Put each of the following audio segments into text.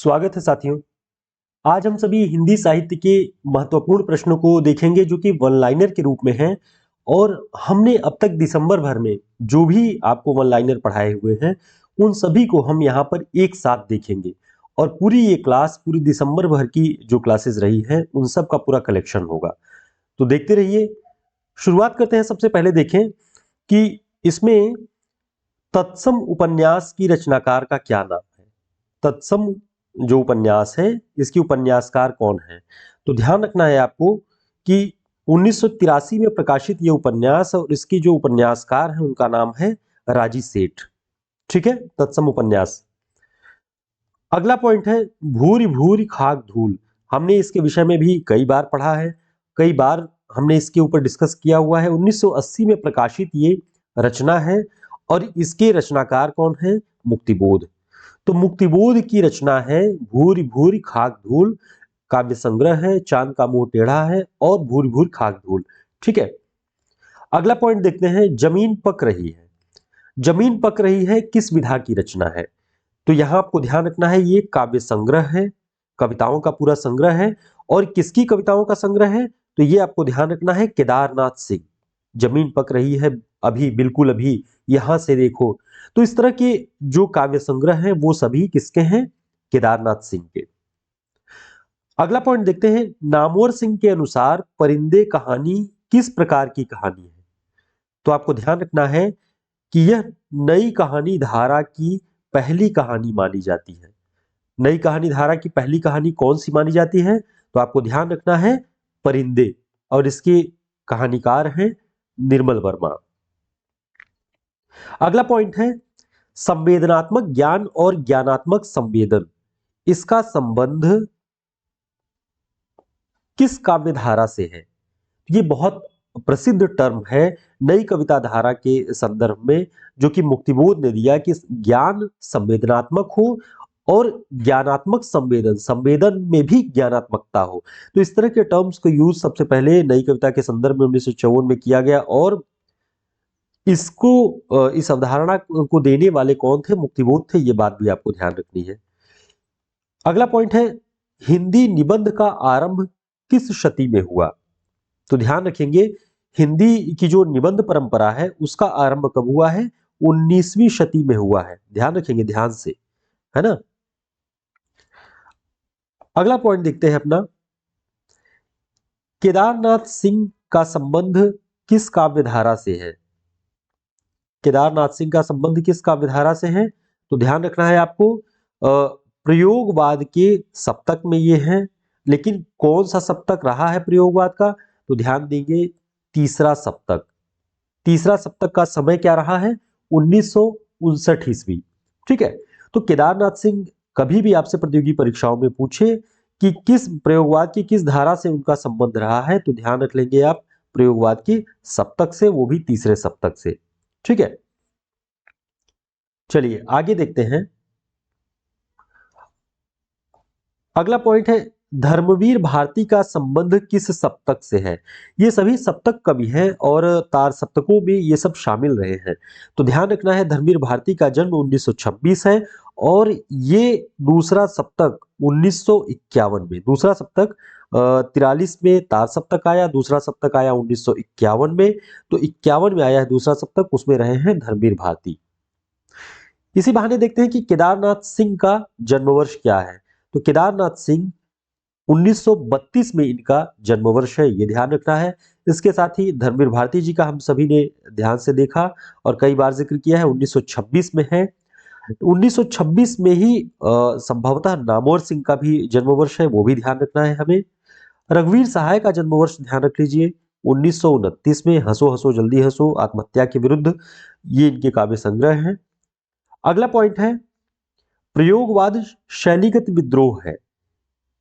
स्वागत है साथियों। आज हम सभी हिंदी साहित्य के महत्वपूर्ण प्रश्नों को देखेंगे जो कि वन लाइनर के रूप में हैं। और हमने अब तक दिसंबर भर में जो भी आपको वन लाइनर पढ़ाए हुए हैं उन सभी को हम यहाँ पर एक साथ देखेंगे। और पूरी ये क्लास पूरी दिसंबर भर की जो क्लासेस रही हैं उन सब का पूरा कलेक्शन होगा, तो देखते रहिए। शुरुआत करते हैं। सबसे पहले देखें कि इसमें तत्सम उपन्यास की रचनाकार का क्या नाम है। तत्सम जो उपन्यास है इसकी उपन्यासकार कौन है। तो ध्यान रखना है आपको कि 1983 में प्रकाशित ये उपन्यास और इसकी जो उपन्यासकार है उनका नाम है राजी सेठ। ठीक है, तत्सम उपन्यास। अगला पॉइंट है भूरि भूरि खाक धूल। हमने इसके विषय में भी कई बार पढ़ा है, कई बार हमने इसके ऊपर डिस्कस किया हुआ है। 1980 में प्रकाशित ये रचना है और इसके रचनाकार कौन है, मुक्तिबोध। तो मुक्तिबोध की रचना है भूरि भूरि खाक धूल। काव्य संग्रह है, चांद का मुंह टेढ़ा है और भूरि भूरि खाक धूल। ठीक है। अगला पॉइंट देखते हैं, जमीन पक रही है। जमीन पक रही है किस विधा की रचना है। तो यहां आपको ध्यान रखना है ये काव्य संग्रह है, कविताओं का पूरा संग्रह है। और किसकी कविताओं का संग्रह है, तो ये आपको ध्यान रखना है केदारनाथ सिंह। जमीन पक रही है, अभी बिल्कुल अभी, यहां से देखो। तो इस तरह के जो काव्य संग्रह हैं वो सभी किसके हैं, केदारनाथ सिंह के। अगला पॉइंट देखते हैं, नामवर सिंह के अनुसार परिंदे कहानी किस प्रकार की कहानी है। तो आपको ध्यान रखना है कि यह नई कहानी धारा की पहली कहानी मानी जाती है। नई कहानी धारा की पहली कहानी कौन सी मानी जाती है, तो आपको ध्यान रखना है परिंदे। और इसके कहानीकार हैं निर्मल वर्मा। अगला पॉइंट है, संवेदनात्मक ज्ञान और ज्ञानात्मक संवेदन, इसका संबंध किस काव्य धारा से है। ये बहुत प्रसिद्ध टर्म है नई कविता धारा के संदर्भ में, जो कि मुक्तिबोध ने दिया कि ज्ञान संवेदनात्मक हो और ज्ञानात्मक संवेदन, संवेदन में भी ज्ञानात्मकता हो। तो इस तरह के टर्म्स को यूज सबसे पहले नई कविता के संदर्भ में 1954 में किया गया। और इसको इस अवधारणा को देने वाले कौन थे, मुक्तिबोध थे। ये बात भी आपको ध्यान रखनी है। अगला पॉइंट है, हिंदी निबंध का आरंभ किस शती में हुआ। तो ध्यान रखेंगे, हिंदी की जो निबंध परंपरा है उसका आरंभ कब हुआ है, 19वीं शती में हुआ है। ध्यान रखेंगे ध्यान से, है ना। अगला पॉइंट देखते हैं अपना, केदारनाथ सिंह का संबंध किस काव्य धारा से है। केदारनाथ सिंह का संबंध किस काव्य धारा से है, तो ध्यान रखना है आपको प्रयोगवाद के सप्तक में ये है। लेकिन कौन सा सप्तक रहा है प्रयोगवाद का, तो ध्यान देंगे तीसरा सप्तक। तीसरा सप्तक का समय क्या रहा है, 1959 ईस्वी। ठीक है। तो केदारनाथ सिंह कभी भी आपसे प्रतियोगी परीक्षाओं में पूछे कि किस प्रयोगवाद की किस धारा से उनका संबंध रहा है, तो ध्यान रख लेंगे आप प्रयोगवाद के सप्तक से, वो भी तीसरे सप्तक से। ठीक है, चलिए आगे देखते हैं। अगला पॉइंट है, धर्मवीर भारती का संबंध किस सप्तक से है। ये सभी सप्तक कवि हैं और तार सप्तकों में ये सब शामिल रहे हैं। तो ध्यान रखना है, धर्मवीर भारती का जन्म 1926 है और ये दूसरा सप्तक 1951 में, दूसरा सप्तक 43 में तार सप्तक आया, दूसरा सप्तक आया 1951 में। तो 51 में आया है दूसरा सप्तक, उसमें रहे हैं धर्मवीर भारती। इसी बहाने देखते हैं कि केदारनाथ सिंह का जन्मवर्ष क्या है। तो केदारनाथ सिंह 1932 में इनका जन्मवर्ष है, ये ध्यान रखना है। इसके साथ ही धर्मवीर भारती जी का हम सभी ने ध्यान से देखा और कई बार जिक्र किया है, 1926 में है। 1926 में ही संभवतः नामवर सिंह का भी जन्मवर्ष है, वो भी ध्यान रखना है हमें। रघुवीर सहाय का जन्मवर्ष ध्यान रख लीजिए, 1929 में। हंसो हंसो जल्दी हंसो, आत्महत्या के विरुद्ध, ये इनके काव्य संग्रह हैं। अगला पॉइंट है, प्रयोगवाद शैलीगत विद्रोह है।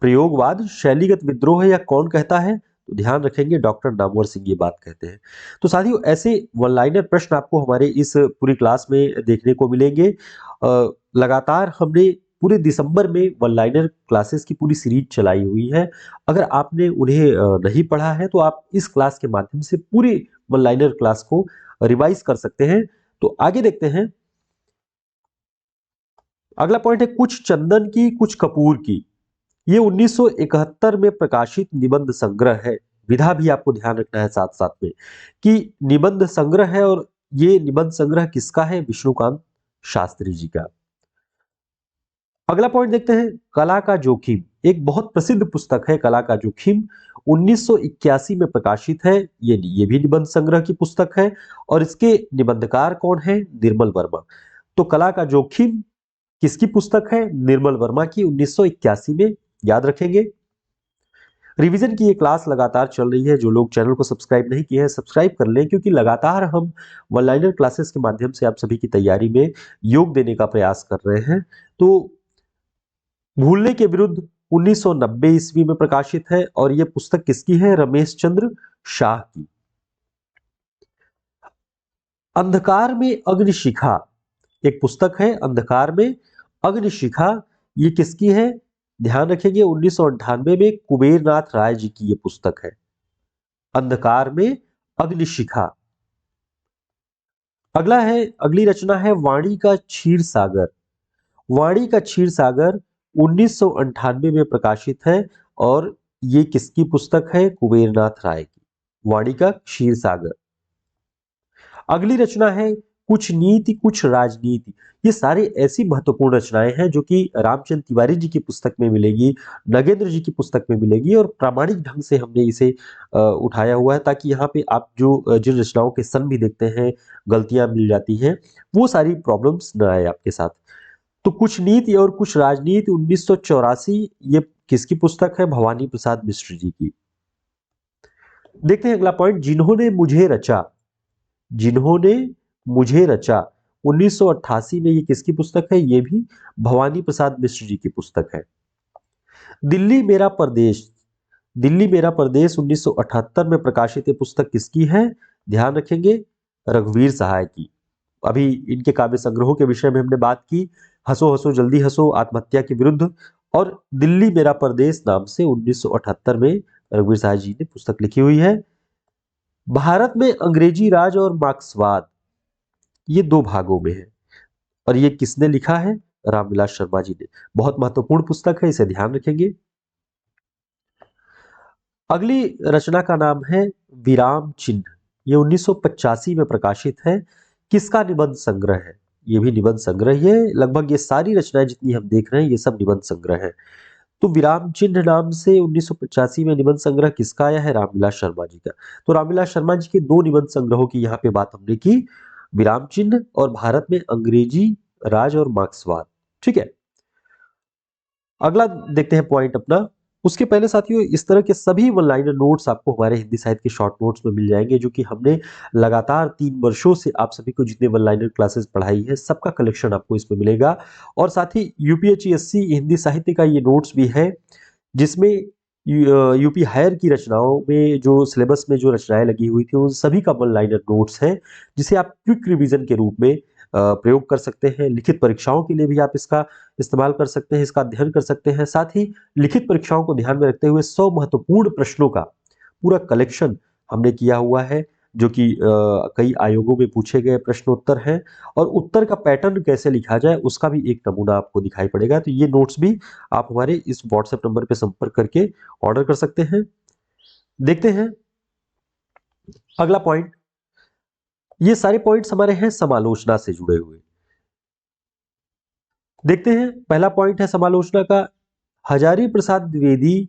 प्रयोगवाद शैलीगत विद्रोह है या कौन कहता है, तो ध्यान रखेंगे डॉक्टर नामवर सिंह ये बात कहते हैं। तो साथियों, ऐसे वन लाइनर प्रश्न आपको हमारे इस पूरी क्लास में देखने को मिलेंगे। लगातार हमने पूरे दिसंबर में वन लाइनर क्लासेस की पूरी सीरीज चलाई हुई है। अगर आपने उन्हें नहीं पढ़ा है तो आप इस क्लास के माध्यम से पूरी वन लाइनर क्लास को रिवाइज कर सकते हैं। तो आगे देखते हैं, अगला पॉइंट है कुछ चंदन की कुछ कपूर की। ये 1971 में प्रकाशित निबंध संग्रह है। विधा भी आपको ध्यान रखना है साथ साथ में कि निबंध संग्रह है, और ये निबंध संग्रह किसका है? विष्णुकांत शास्त्री जी का। अगला पॉइंट देखते हैं कला का जोखिम। एक बहुत प्रसिद्ध पुस्तक है कला का जोखिम, 1981 में प्रकाशित है। ये भी निबंध संग्रह की पुस्तक है, और इसके निबंधकार कौन है? निर्मल वर्मा। तो कला का जोखिम किसकी पुस्तक है? निर्मल वर्मा की, 1981 में। याद रखेंगे। रिवीजन की ये क्लास लगातार चल रही है। जो लोग चैनल को सब्सक्राइब नहीं किए हैं सब्सक्राइब कर लें, क्योंकि लगातार हम वन लाइनर क्लासेस के माध्यम से आप सभी की तैयारी में योग देने का प्रयास कर रहे हैं। तो भूलने के विरुद्ध 1990 ईस्वी में प्रकाशित है, और यह पुस्तक किसकी है? रमेश चंद्र शाह की। अंधकार में अग्निशिखा एक पुस्तक है, अंधकार में अग्निशिखा, ये किसकी है? ध्यान रखेंगे 1998 में कुबेरनाथ राय जी की ये पुस्तक है, अंधकार में अग्निशिखा। अगली रचना है वाणी का क्षीर सागर। वाणी का क्षीर सागर 1998 में प्रकाशित है, और ये किसकी पुस्तक है? कुबेरनाथ राय की, वाणी का क्षीर सागर। अगली रचना है कुछ नीति कुछ राजनीति। ये सारी ऐसी महत्वपूर्ण रचनाएं हैं जो कि रामचंद्र तिवारी जी की पुस्तक में मिलेगी, नगेंद्र जी की पुस्तक में मिलेगी, और प्रामाणिक ढंग से हमने इसे उठाया हुआ है, ताकि यहाँ पे आप जो जिन रचनाओं के सन भी देखते हैं, गलतियां मिल जाती हैं, वो सारी प्रॉब्लम्स न आए आपके साथ। तो कुछ नीति और कुछ राजनीति 1984, ये किसकी पुस्तक है? भवानी प्रसाद मिश्र जी की। देखते हैं अगला पॉइंट, जिन्होंने मुझे रचा। जिन्होंने मुझे रचा 1988 में, ये किसकी पुस्तक है? ये भी भवानी प्रसाद मिश्र जी की पुस्तक है। दिल्ली मेरा परदेश। दिल्ली मेरा परदेश 1978 में प्रकाशित ये पुस्तक किसकी है? ध्यान रखेंगे रघुवीर सहाय की। अभी इनके काव्य संग्रहों के विषय में हमने बात की, हंसो हंसो जल्दी हंसो, आत्महत्या के विरुद्ध, और दिल्ली मेरा परदेश नाम से 1978 में रघुवीर सहाय जी ने पुस्तक लिखी हुई है। भारत में अंग्रेजी राज और मार्क्सवाद, ये दो भागों में है, और ये किसने लिखा है? रामविलास शर्मा जी ने। बहुत महत्वपूर्ण पुस्तक है, इसे ध्यान रखेंगे। अगली रचना का नाम है विराम चिन्ह। ये 1985 में प्रकाशित है। किसका निबंध संग्रह है? ये भी निबंध संग्रह है। लगभग ये सारी रचनाएं जितनी हम देख रहे हैं ये सब निबंध संग्रह है। तो विराम चिन्ह नाम से 1985 में निबंध संग्रह किसका आया है? रामविलास शर्मा जी का। तो रामविलास शर्मा जी के दो निबंध संग्रहों की यहाँ पे बात हमने की, विराम चिन्ह और भारत में अंग्रेजी राज और मार्क्सवाद। ठीक है, अगला देखते हैं पॉइंट अपना। उसके पहले साथियों, इस तरह के सभी वन लाइनर नोट्स आपको हमारे हिंदी साहित्य के शॉर्ट नोट्स में मिल जाएंगे, जो कि हमने लगातार 3 वर्षों से आप सभी को जितने वन लाइनर क्लासेस पढ़ाई है सबका कलेक्शन आपको इसमें मिलेगा। और साथ ही यूपीएचसीएससी हिंदी साहित्य का ये नोट्स भी है, जिसमें यूपी हायर की रचनाओं में जो सिलेबस में जो रचनाएं लगी हुई थी उन सभी का वन लाइनर नोट्स है, जिसे आप क्विक रिवीजन के रूप में प्रयोग कर सकते हैं। लिखित परीक्षाओं के लिए भी आप इसका इस्तेमाल कर सकते हैं, इसका अध्ययन कर सकते हैं। साथ ही लिखित परीक्षाओं को ध्यान में रखते हुए 100 महत्वपूर्ण प्रश्नों का पूरा कलेक्शन हमने किया हुआ है, जो कि कई आयोगों में पूछे गए प्रश्न उत्तर हैं, और उत्तर का पैटर्न कैसे लिखा जाए उसका भी एक नमूना आपको दिखाई पड़ेगा। तो ये नोट्स भी आप हमारे इस व्हाट्सएप नंबर पर संपर्क करके ऑर्डर कर सकते हैं। देखते हैं अगला पॉइंट। ये सारे पॉइंट्स हमारे हैं समालोचना से जुड़े हुए। देखते हैं पहला पॉइंट है समालोचना का, हजारी प्रसाद द्विवेदी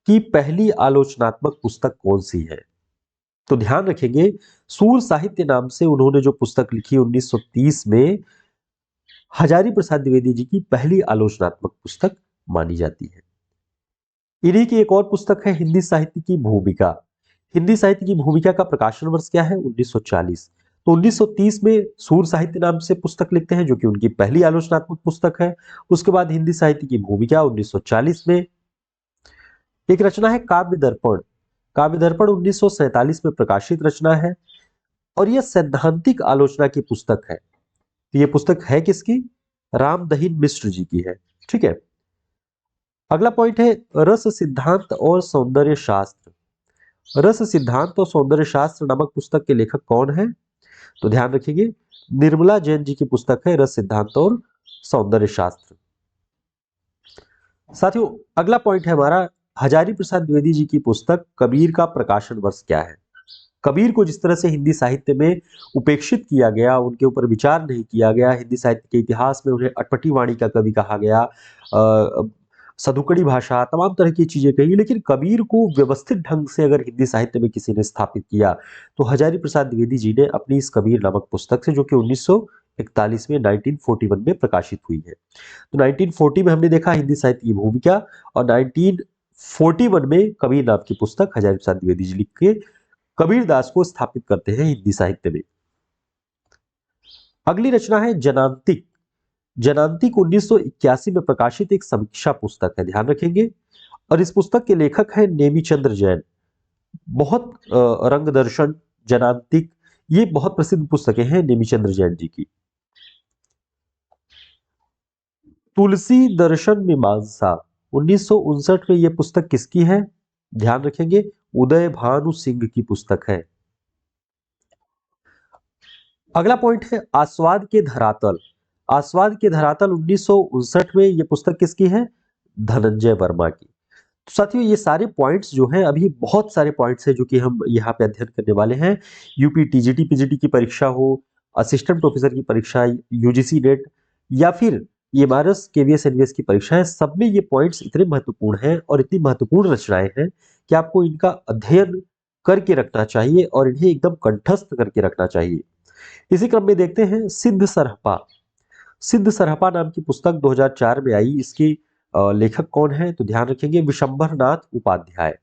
की पहली आलोचनात्मक पुस्तक कौन सी है? तो ध्यान रखेंगे सूर साहित्य नाम से उन्होंने जो पुस्तक लिखी 1930 में, हजारी प्रसाद द्विवेदी जी की पहली आलोचनात्मक पुस्तक मानी जाती है। इन्हीं की एक और पुस्तक है हिंदी साहित्य की भूमिका। हिंदी साहित्य की भूमिका का प्रकाशन वर्ष क्या है? 1940। तो 1930 में सूर साहित्य नाम से पुस्तक लिखते हैं, जो कि उनकी पहली आलोचनात्मक पुस्तक है। उसके बाद हिंदी साहित्य की भूमिका 1940 में। एक रचना है काव्य दर्पण। काव्य दर्पण 1947 में प्रकाशित रचना है, और यह सैद्धांतिक आलोचना की पुस्तक है। तो यह पुस्तक है किसकी? राम दहीन मिश्र जी की है। ठीक है, अगला पॉइंट है रस सिद्धांत और सौंदर्य शास्त्र। रस सिद्धांत और सौंदर्य शास्त्र नामक पुस्तक के लेखक कौन है? तो ध्यान रखिए निर्मला जैन जी की पुस्तक है रस सिद्धांत और सौंदर्य शास्त्र। साथियों, अगला पॉइंट है हमारा, हजारी प्रसाद द्विवेदी जी की पुस्तक कबीर का प्रकाशन वर्ष क्या है। कबीर को जिस तरह से हिंदी साहित्य में उपेक्षित किया गया, उनके ऊपर विचार नहीं किया गया, हिंदी साहित्य के इतिहास में उन्हें अटपटी वाणी का कवि कहा गया, सधुकड़ी भाषा, तमाम तरह की चीजें कही, लेकिन कबीर को व्यवस्थित ढंग से अगर हिंदी साहित्य में किसी ने स्थापित किया तो हजारी प्रसाद द्विवेदी जी ने अपनी इस कबीर नामक पुस्तक से, जो कि 1941 में 1941 में प्रकाशित हुई है। तो 1940 में हमने देखा हिंदी साहित्य की भूमिका, और 1941 में कबीर नाम की पुस्तक हजारी प्रसाद द्विवेदी जी लिख के कबीरदास को स्थापित करते हैं हिंदी साहित्य में। अगली रचना है जनांतिक। जनांतिक 1981 में प्रकाशित एक समीक्षा पुस्तक है, ध्यान रखेंगे। और इस पुस्तक के लेखक हैं नेमिचंद्र जैन। बहुत रंग दर्शन, जनांतिक, ये बहुत प्रसिद्ध पुस्तकें हैं नेमिचंद्र जैन जी की। तुलसी दर्शन मीमांसा 1959 में यह पुस्तक किसकी है, ध्यान रखेंगे, उदय भानु सिंह की पुस्तक है। अगला पॉइंट है आस्वाद के धरातल। आस्वाद के धरातल 1959 में यह पुस्तक किसकी है, धनंजय वर्मा की। तो साथियों, ये सारे पॉइंट्स जो हैं, अभी बहुत सारे पॉइंट्स हैं जो कि हम यहाँ पे अध्ययन करने वाले हैं। यूपी टीजीटी पीजीटी की परीक्षा हो, असिस्टेंट प्रोफेसर की परीक्षा, यूजीसी नेट, या फिर ये मारस केवीएस एनवीएस की परीक्षाएं, सब में ये पॉइंट्स इतने महत्वपूर्ण हैं और इतनी महत्वपूर्ण रचनाएं हैं कि आपको इनका अध्ययन करके रखना चाहिए और इन्हें एकदम कंठस्थ करके रखना चाहिए। इसी क्रम में देखते हैं सिद्ध सरहपा। सिद्ध सरहपा नाम की पुस्तक 2004 में आई। इसकी लेखक कौन है, तो ध्यान रखेंगे, विशंभर नाथ उपाध्याय।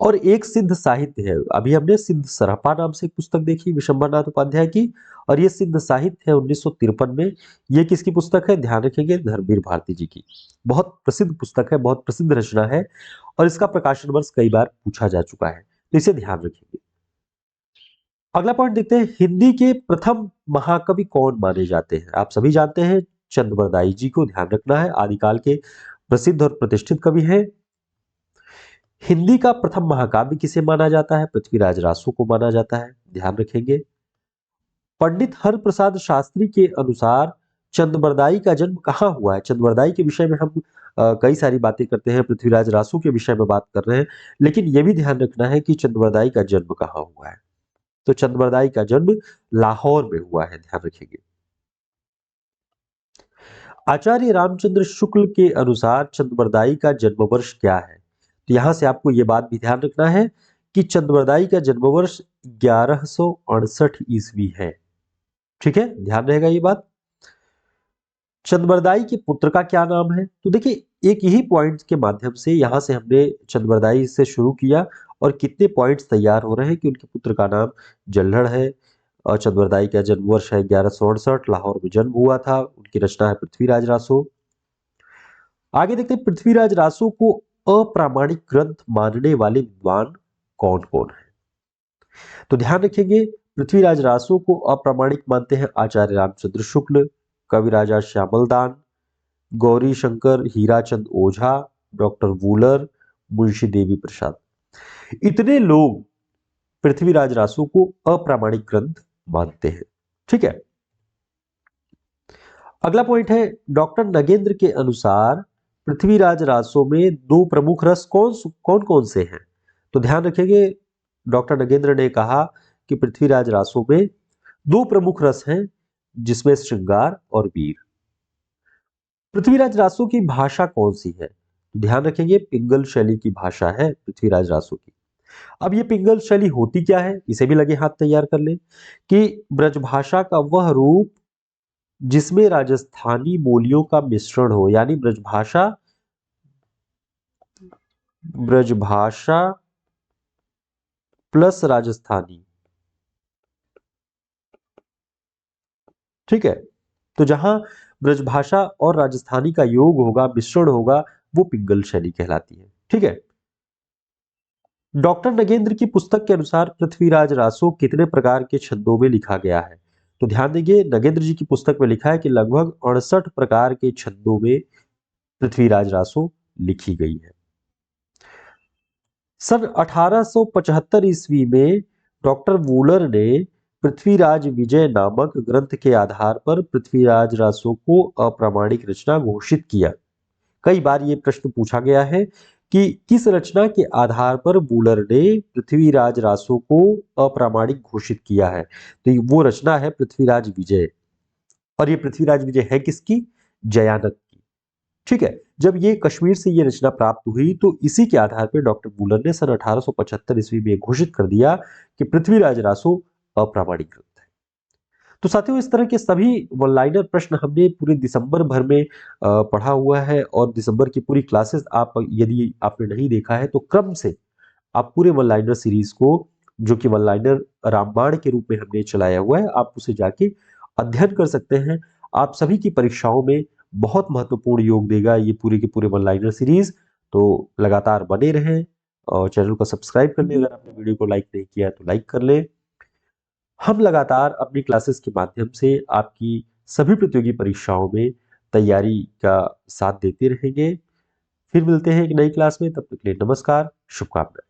और एक सिद्ध साहित्य है, अभी हमने सिद्ध सरहपा नाम से एक पुस्तक देखी विशंभर नाथ उपाध्याय की, और ये सिद्ध साहित्य है 1953 में। ये किसकी पुस्तक है, ध्यान रखेंगे, धर्मवीर भारती जी की। बहुत प्रसिद्ध पुस्तक है, बहुत प्रसिद्ध रचना है, और इसका प्रकाशन वर्ष कई बार पूछा जा चुका है, तो इसे ध्यान रखेंगे। अगला पॉइंट देखते हैं, हिंदी के प्रथम महाकवि कौन माने जाते हैं। आप सभी जानते हैं चंद्रबरदाई जी को, ध्यान रखना है, आदिकाल के प्रसिद्ध और प्रतिष्ठित कवि हैं। हिंदी का प्रथम महाकाव्य किसे माना जाता है, पृथ्वीराज रासो को माना जाता है, ध्यान रखेंगे। पंडित हरप्रसाद शास्त्री के अनुसार चंद्रबरदाई का जन्म कहाँ हुआ है। चंद्रबरदाई के विषय में हम कई सारी बातें करते हैं, पृथ्वीराज रासो के विषय में बात कर रहे हैं, लेकिन यह भी ध्यान रखना है कि चंद्रबरदाई का जन्म कहाँ हुआ है। तो चंद्रबरदाई का जन्म लाहौर में हुआ है, ध्यान रखेंगे। आचार्य रामचंद्र शुक्ल के अनुसार चंद्रबरदाई का जन्म वर्ष क्या है। तो यहां से आपको यह बात भी ध्यान रखना है कि चंद्रबरदाई का जन्म वर्ष 1168 ईस्वी है। ठीक है, ध्यान रहेगा ये बात। चंद्रबरदाई के पुत्र का क्या नाम है, तो देखिए, एक यही पॉइंट के माध्यम से यहां से हमने चंद्रबरदाई से शुरू किया और कितने पॉइंट्स तैयार हो रहे हैं कि उनके पुत्र का नाम जल्हड़ है, और चंद्रबरदाई का जन्म वर्ष है 1168, लाहौर में जन्म हुआ था, उनकी रचना है पृथ्वीराज रासो। आगे देखते हैं, पृथ्वीराज रासो को अप्रामाणिक ग्रंथ मानने वाले विद्वान कौन कौन है। तो ध्यान रखेंगे, पृथ्वीराज रासो को अप्रामाणिक मानते हैं आचार्य रामचंद्र शुक्ल, कविराजा श्यामलदान, गौरी शंकर हीराचंद ओझा, डॉक्टर वूलर, मुंशी देवी प्रसाद। इतने लोग पृथ्वीराज रासो को अप्रामाणिक ग्रंथ मानते हैं। ठीक है, अगला पॉइंट है, डॉक्टर नगेंद्र के अनुसार पृथ्वीराज रासो में दो प्रमुख रस कौन कौन से हैं। तो ध्यान रखेंगे, डॉक्टर नगेंद्र ने कहा कि पृथ्वीराज रासो में दो प्रमुख रस हैं, जिसमें श्रृंगार और वीर। पृथ्वीराज रासो की भाषा कौन सी है, तो ध्यान रखेंगे, पिंगल शैली की भाषा है पृथ्वीराज रासो की। अब ये पिंगल शैली होती क्या है, इसे भी लगे हाथ तैयार कर ले, कि ब्रजभाषा का वह रूप जिसमें राजस्थानी बोलियों का मिश्रण हो, यानी ब्रजभाषा प्लस राजस्थानी। ठीक है, तो जहां ब्रजभाषा और राजस्थानी का योग होगा, मिश्रण होगा, वो पिंगल शैली कहलाती है। ठीक है, डॉक्टर नगेंद्र की पुस्तक के अनुसार पृथ्वीराज रासो कितने प्रकार के छंदों में लिखा गया है। तो ध्यान देंगे, नगेंद्र जी की पुस्तक में लिखा है कि लगभग 68 प्रकार के छंदों में पृथ्वीराज रासो लिखी गई है। सन 1875 ईस्वी में डॉक्टर वूलर ने पृथ्वीराज विजय नामक ग्रंथ के आधार पर पृथ्वीराज रासो को अप्रामाणिक रचना घोषित किया। कई बार ये प्रश्न पूछा गया है कि किस रचना के आधार पर वूलर ने पृथ्वीराज रासो को अप्रामाणिक घोषित किया है। तो वो रचना है पृथ्वीराज विजय। और ये पृथ्वीराज विजय है किसकी? जयानक की। ठीक है, जब ये कश्मीर से ये रचना प्राप्त हुई तो इसी के आधार पर डॉक्टर वूलर ने सन 1875 ईस्वी में घोषित कर दिया कि पृथ्वीराज रासो अप्रामाणिक ग्रंथ है। तो साथियों, इस तरह के सभी वन लाइनर प्रश्न हमने पूरे दिसंबर भर में पढ़ा हुआ है, और दिसंबर की पूरी क्लासेस आप यदि आपने नहीं देखा है तो क्रम से आप पूरे वन लाइनर सीरीज को, जो कि वन लाइनर रामबाण के रूप में हमने चलाया हुआ है, आप उसे जाके अध्ययन कर सकते हैं। आप सभी की परीक्षाओं में बहुत महत्वपूर्ण योग देगा ये पूरे के पूरे वन लाइनर सीरीज। तो लगातार बने रहें और चैनल को सब्सक्राइब कर लें। अगर आपने वीडियो को लाइक नहीं किया तो लाइक कर लें। हम लगातार अपनी क्लासेस के माध्यम से आपकी सभी प्रतियोगी परीक्षाओं में तैयारी का साथ देते रहेंगे। फिर मिलते हैं एक नई क्लास में, तब तक के लिए नमस्कार, शुभकामनाएं।